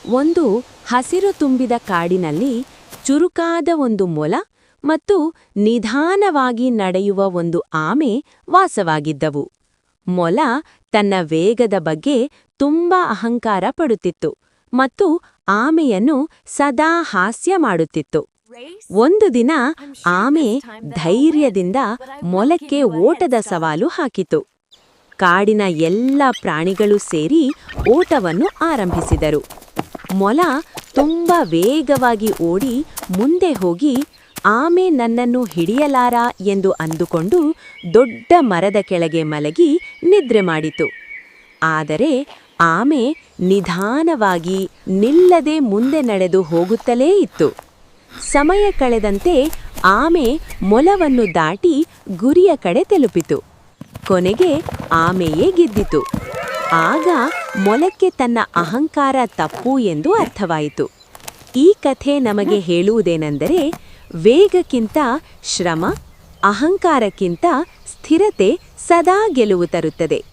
ಒಂದು ಹಸಿರು ತುಂಬಿದ ಕಾಡಿನಲ್ಲಿ ಚುರುಕಾದ ಒಂದು ಮೊಲ ಮತ್ತು ನಿಧಾನವಾಗಿ ನಡೆಯುವ ಒಂದು ಆಮೆ ವಾಸವಾಗಿದ್ದವು. ಮೊಲ ತನ್ನ ವೇಗದ ಬಗ್ಗೆ ತುಂಬಾ ಅಹಂಕಾರ ಪಡುತ್ತಿತ್ತು ಮತ್ತು ಆಮೆಯನ್ನು ಸದಾ ಹಾಸ್ಯ ಮಾಡುತ್ತಿತ್ತು. ಒಂದು ದಿನ ಆಮೆ ಧೈರ್ಯದಿಂದ ಮೊಲಕ್ಕೆ ಓಟದ ಸವಾಲು ಹಾಕಿತು. ಕಾಡಿನ ಎಲ್ಲ ಪ್ರಾಣಿಗಳು ಸೇರಿ ಓಟವನ್ನು ಆರಂಭಿಸಿದರು. ಮೊಲ ತುಂಬ ವೇಗವಾಗಿ ಓಡಿ ಮುಂದೆ ಹೋಗಿ ಆಮೆ ನನ್ನನ್ನು ಹಿಡಿಯಲಾರ ಎಂದು ಅಂದುಕೊಂಡು ದೊಡ್ಡ ಮರದ ಕೆಳಗೆ ಮಲಗಿ ನಿದ್ರೆ ಮಾಡಿತು. ಆದರೆ ಆಮೆ ನಿಧಾನವಾಗಿ ನಿಲ್ಲದೆ ಮುಂದೆ ನಡೆದು ಹೋಗುತ್ತಲೇ ಇತ್ತು. ಸಮಯ ಕಳೆದಂತೆ ಆಮೆ ಮೊಲವನ್ನು ದಾಟಿ ಗುರಿಯ ಕಡೆ ತಲುಪಿತು. ಕೊನೆಗೆ ಆಮೆಯೇ ಗೆದ್ದಿತು. ಆಗ ಮೊಲಕ್ಕೆ ತನ್ನ ಅಹಂಕಾರ ತಪ್ಪು ಎಂದು ಅರ್ಥವಾಯಿತು. ಈ ಕಥೆ ನಮಗೆ ಹೇಳುವುದೇನೆಂದರೆ, ವೇಗಕ್ಕಿಂತ ಶ್ರಮ, ಅಹಂಕಾರಕ್ಕಿಂತ ಸ್ಥಿರತೆ ಸದಾ ಗೆಲುವು ತರುತ್ತದೆ.